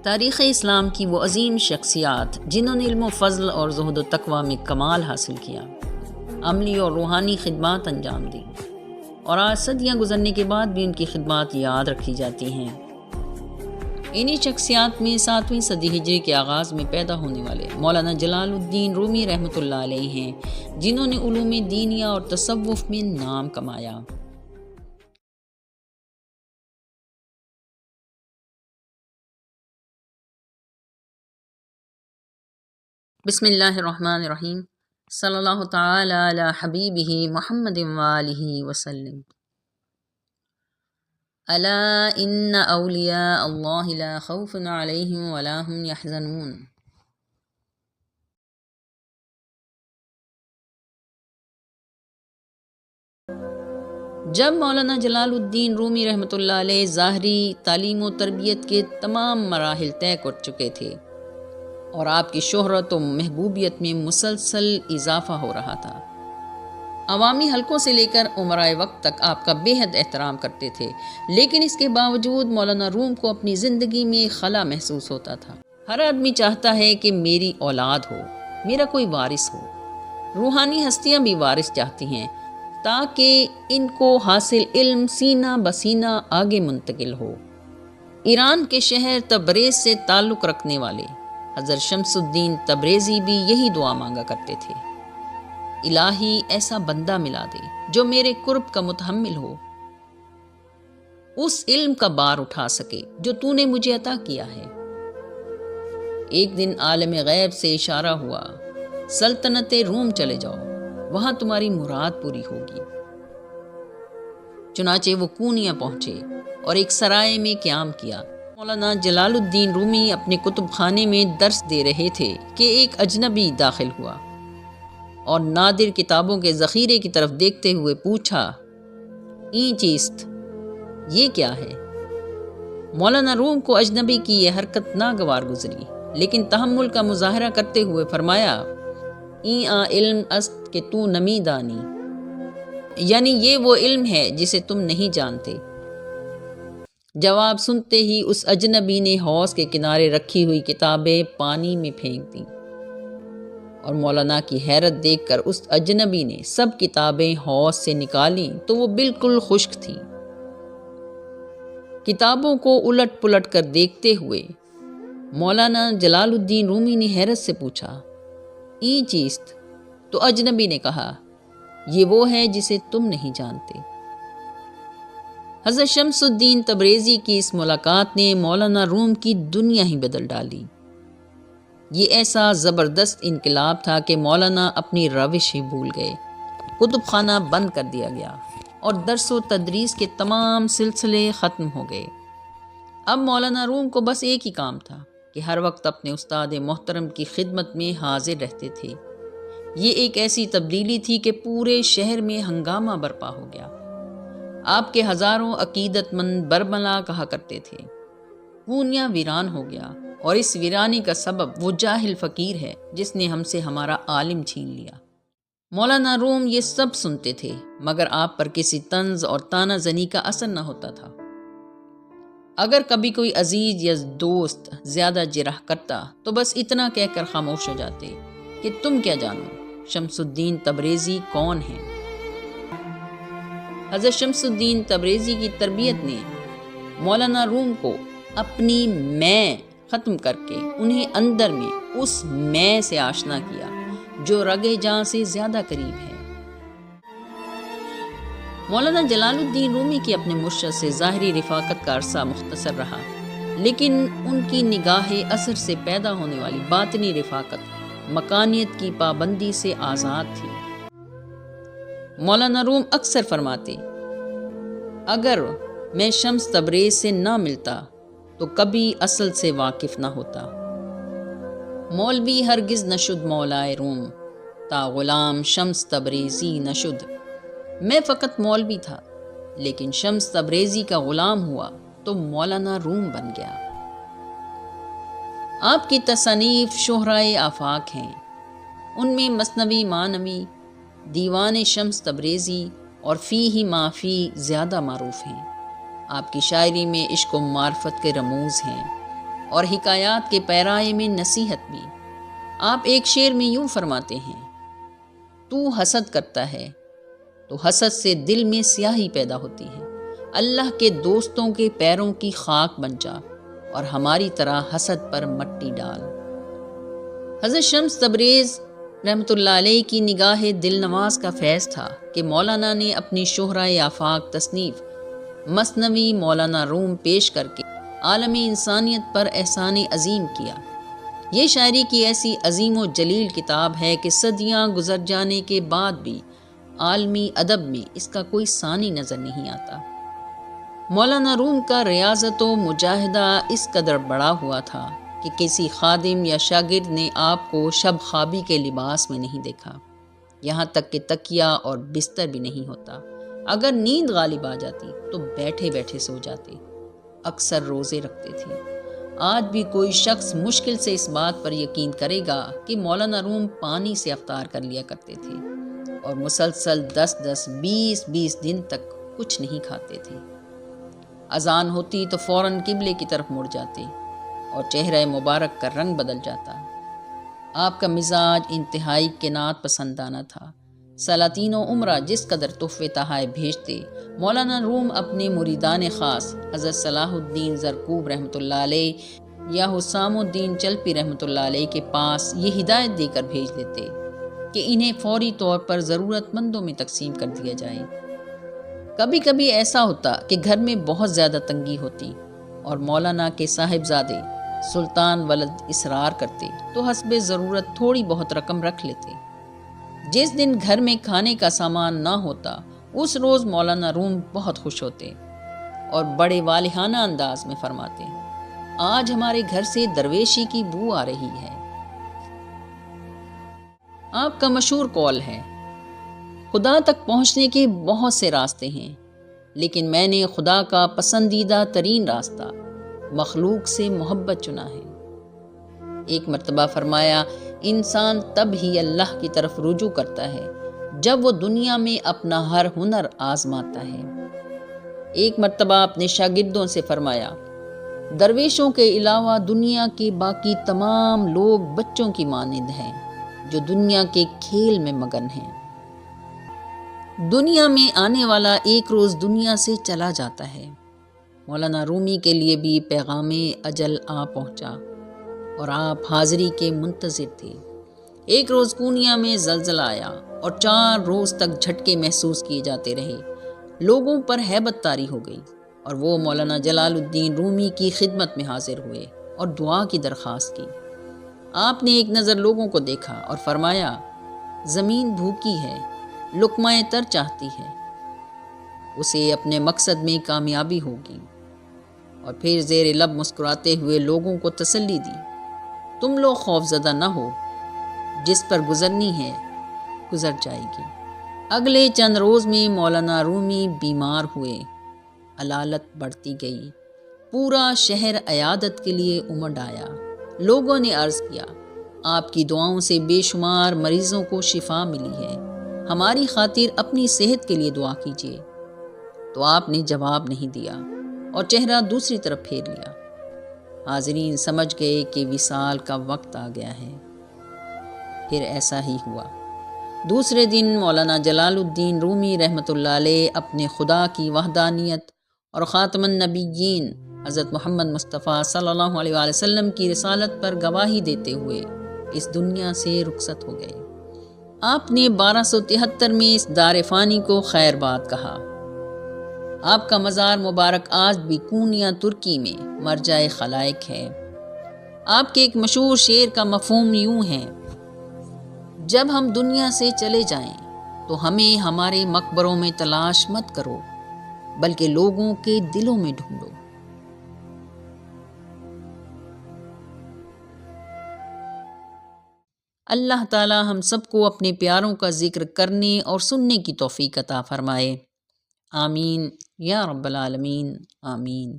تاریخ اسلام کی وہ عظیم شخصیات جنہوں نے علم و فضل اور زہد و تقوی میں کمال حاصل کیا، عملی اور روحانی خدمات انجام دی، اور آج صدیاں گزرنے کے بعد بھی ان کی خدمات یاد رکھی جاتی ہیں۔ انہی شخصیات میں 7ویں صدی ہجری کے آغاز میں پیدا ہونے والے مولانا جلال الدین رومی رحمۃ اللہ علیہ ہیں، جنہوں نے علوم دینیہ اور تصوف میں نام کمایا۔ بسم اللہ الرحمن الرحیم، صلی اللہ تعالی علی حبیبہ محمد وآلہ وسلم۔ الا ان اولیاء اللہ لا خوف علیہم ولا هم یحزنون۔ جب مولانا جلال الدین رومی رحمۃ اللہ علیہ ظاہری تعلیم و تربیت کے تمام مراحل طے کر چکے تھے اور آپ کی شہرت و محبوبیت میں مسلسل اضافہ ہو رہا تھا، عوامی حلقوں سے لے کر امرائے وقت تک آپ کا بے حد احترام کرتے تھے، لیکن اس کے باوجود مولانا روم کو اپنی زندگی میں خلا محسوس ہوتا تھا۔ ہر آدمی چاہتا ہے کہ میری اولاد ہو، میرا کوئی وارث ہو۔ روحانی ہستیاں بھی وارث چاہتی ہیں تاکہ ان کو حاصل علم سینہ بسینہ آگے منتقل ہو۔ ایران کے شہر تبریز سے تعلق رکھنے والے حضرت شمس الدین تبریزی بھی یہی دعا مانگا کرتے تھے، الہی ایسا بندہ ملا دے جو میرے قرب کا متحمل ہو، اس علم کا بار اٹھا سکے جو تو نے مجھے عطا کیا ہے۔ ایک دن عالم غیب سے اشارہ ہوا، سلطنت روم چلے جاؤ، وہاں تمہاری مراد پوری ہوگی۔ چنانچہ وہ کونیا پہنچے اور ایک سرائے میں قیام کیا۔ مولانا جلال الدین رومی اپنے کتب خانے میں درس دے رہے تھے کہ ایک اجنبی داخل ہوا اور نادر کتابوں کے ذخیرے کی طرف دیکھتے ہوئے پوچھا، این چیست؟ یہ کیا ہے؟ مولانا روم کو اجنبی کی یہ حرکت ناگوار گزری، لیکن تحمل کا مظاہرہ کرتے ہوئے فرمایا، این علم است کہ تو نمی دانی، یعنی یہ وہ علم ہے جسے تم نہیں جانتے۔ جواب سنتے ہی اس اجنبی نے حوض کے کنارے رکھی ہوئی کتابیں پانی میں پھینک دیں، اور مولانا کی حیرت دیکھ کر اس اجنبی نے سب کتابیں حوض سے نکالیں تو وہ بالکل خشک تھیں۔ کتابوں کو الٹ پلٹ کر دیکھتے ہوئے مولانا جلال الدین رومی نے حیرت سے پوچھا، این چیست؟ تو اجنبی نے کہا، یہ وہ ہے جسے تم نہیں جانتے۔ حضرت شمس الدین تبریزی کی اس ملاقات نے مولانا روم کی دنیا ہی بدل ڈالی۔ یہ ایسا زبردست انقلاب تھا کہ مولانا اپنی روش ہی بھول گئے، کتب خانہ بند کر دیا گیا اور درس و تدریس کے تمام سلسلے ختم ہو گئے۔ اب مولانا روم کو بس ایک ہی کام تھا کہ ہر وقت اپنے استاد محترم کی خدمت میں حاضر رہتے تھے۔ یہ ایک ایسی تبدیلی تھی کہ پورے شہر میں ہنگامہ برپا ہو گیا۔ آپ کے ہزاروں عقیدت مند برملا کہا کرتے تھے، کونیا ویران ہو گیا، اور اس ویرانی کا سبب وہ جاہل فقیر ہے جس نے ہم سے ہمارا عالم چھین لیا۔ مولانا روم یہ سب سنتے تھے، مگر آپ پر کسی طنز اور طعنہ زنی کا اثر نہ ہوتا تھا۔ اگر کبھی کوئی عزیز یا دوست زیادہ جرح کرتا تو بس اتنا کہہ کر خاموش ہو جاتے کہ تم کیا جانو شمس الدین تبریزی کون ہیں۔ حضرت شمس الدین تبریزی کی تربیت نے مولانا روم کو اپنی میں ختم کر کے انہیں اندر میں اس میں سے آشنا کیا جو رگے جاں سے زیادہ قریب ہے۔ مولانا جلال الدین رومی کی اپنے مرشد سے ظاہری رفاقت کا عرصہ مختصر رہا، لیکن ان کی نگاہ اثر سے پیدا ہونے والی باطنی رفاقت مکانیت کی پابندی سے آزاد تھی۔ مولانا روم اکثر فرماتے، اگر میں شمس تبریز سے نہ ملتا تو کبھی اصل سے واقف نہ ہوتا۔ مولوی ہرگز نشد مولائے روم، تا غلام شمس تبریزی نشد۔ میں فقط مولوی تھا، لیکن شمس تبریزی کا غلام ہوا تو مولانا روم بن گیا۔ آپ کی تصانیف شہرائے آفاق ہیں، ان میں مثنوی معنوی، دیوان شمس تبریزی اور فیہ ما فی زیادہ معروف ہیں۔ آپ کی شاعری میں عشق و معرفت کے رموز ہیں اور حکایات کے پیرائے میں نصیحت بھی۔ آپ ایک شعر میں یوں فرماتے ہیں: تو حسد کرتا ہے تو حسد سے دل میں سیاہی پیدا ہوتی ہے، اللہ کے دوستوں کے پیروں کی خاک بن جا اور ہماری طرح حسد پر مٹی ڈال۔ حضرت شمس تبریز رحمۃ اللہ علیہ کی نگاہ دل نواز کا فیض تھا کہ مولانا نے اپنی شہرۂ آفاق تصنیف مثنوی مولانا روم پیش کر کے عالم انسانیت پر احسان عظیم کیا۔ یہ شاعری کی ایسی عظیم و جلیل کتاب ہے کہ صدیاں گزر جانے کے بعد بھی عالمی ادب میں اس کا کوئی ثانی نظر نہیں آتا۔ مولانا روم کا ریاضت و مجاہدہ اس قدر بڑا ہوا تھا کہ کسی خادم یا شاگرد نے آپ کو شب خوابی کے لباس میں نہیں دیکھا، یہاں تک کہ تکیہ اور بستر بھی نہیں ہوتا۔ اگر نیند غالب آ جاتی تو بیٹھے بیٹھے سو جاتے، اکثر روزے رکھتے تھے۔ آج بھی کوئی شخص مشکل سے اس بات پر یقین کرے گا کہ مولانا روم پانی سے افطار کر لیا کرتے تھے اور مسلسل 10-20 دن تک کچھ نہیں کھاتے تھے۔ اذان ہوتی تو فوراً قبلے کی طرف مڑ جاتے اور چہرہ مبارک کا رنگ بدل جاتا۔ آپ کا مزاج انتہائی قناعت پسندانہ تھا۔ سلاطین و عمرہ جس قدر تحفے تحائف بھیجتے، مولانا روم اپنے مریدان خاص حضرت صلاح الدین زرکوب رحمۃ اللہ علیہ یا حسام الدین چلپی رحمۃ اللہ علیہ کے پاس یہ ہدایت دے کر بھیج دیتے کہ انہیں فوری طور پر ضرورت مندوں میں تقسیم کر دیا جائے۔ کبھی کبھی ایسا ہوتا کہ گھر میں بہت زیادہ تنگی ہوتی اور مولانا کے صاحبزادے سلطان ولد اصرار کرتے تو حسب ضرورت تھوڑی بہت رقم رکھ لیتے۔ جس دن گھر میں کھانے کا سامان نہ ہوتا اس روز مولانا روم بہت خوش ہوتے اور بڑے والہانہ انداز میں فرماتے: آج ہمارے گھر سے درویشی کی بو آ رہی ہے۔ آپ کا مشہور قول ہے: خدا تک پہنچنے کے بہت سے راستے ہیں، لیکن میں نے خدا کا پسندیدہ ترین راستہ مخلوق سے محبت چنا ہے۔ ایک مرتبہ فرمایا: انسان تب ہی اللہ کی طرف رجوع کرتا ہے جب وہ دنیا میں اپنا ہر ہنر آزماتا ہے۔ ایک مرتبہ اپنے شاگردوں سے فرمایا: درویشوں کے علاوہ دنیا کے باقی تمام لوگ بچوں کی مانند ہیں جو دنیا کے کھیل میں مگن ہیں۔ دنیا میں آنے والا ایک روز دنیا سے چلا جاتا ہے۔ مولانا رومی کے لیے بھی پیغام اجل آ پہنچا اور آپ حاضری کے منتظر تھے۔ ایک روز پونیا میں زلزلہ آیا اور 4 روز تک جھٹکے محسوس کیے جاتے رہے۔ لوگوں پر ہیبت طاری ہو گئی اور وہ مولانا جلال الدین رومی کی خدمت میں حاضر ہوئے اور دعا کی درخواست کی۔ آپ نے ایک نظر لوگوں کو دیکھا اور فرمایا: زمین بھوکی ہے، لقمہ تر چاہتی ہے، اسے اپنے مقصد میں کامیابی ہوگی۔ اور پھر زیر لب مسکراتے ہوئے لوگوں کو تسلی دی: تم لوگ خوف زدہ نہ ہو، جس پر گزرنی ہے گزر جائے گی۔ اگلے چند روز میں مولانا رومی بیمار ہوئے، علالت بڑھتی گئی، پورا شہر عیادت کے لیے امڈ آیا۔ لوگوں نے عرض کیا: آپ کی دعاؤں سے بے شمار مریضوں کو شفا ملی ہے، ہماری خاطر اپنی صحت کے لیے دعا کیجیے۔ تو آپ نے جواب نہیں دیا اور چہرہ دوسری طرف پھیر لیا۔ حاضرین سمجھ گئے کہ وصال کا وقت آ گیا ہے۔ پھر ایسا ہی ہوا۔ دوسرے دن مولانا جلال الدین رومی رحمۃ اللہ علیہ اپنے خدا کی وحدانیت اور خاتم النبیین حضرت محمد مصطفیٰ صلی اللہ علیہ وآلہ وسلم کی رسالت پر گواہی دیتے ہوئے اس دنیا سے رخصت ہو گئے۔ آپ نے 1273 میں اس دار فانی کو خیر باد کہا۔ آپ کا مزار مبارک آج بھی کونیا ترکی میں مرجع خلائق ہے۔ آپ کے ایک مشہور شعر کا مفہوم یوں ہے: جب ہم دنیا سے چلے جائیں تو ہمیں ہمارے مقبروں میں تلاش مت کرو، بلکہ لوگوں کے دلوں میں ڈھونڈو۔ اللہ تعالی ہم سب کو اپنے پیاروں کا ذکر کرنے اور سننے کی توفیق عطا فرمائے۔ آمین یا رب العالمین، آمین۔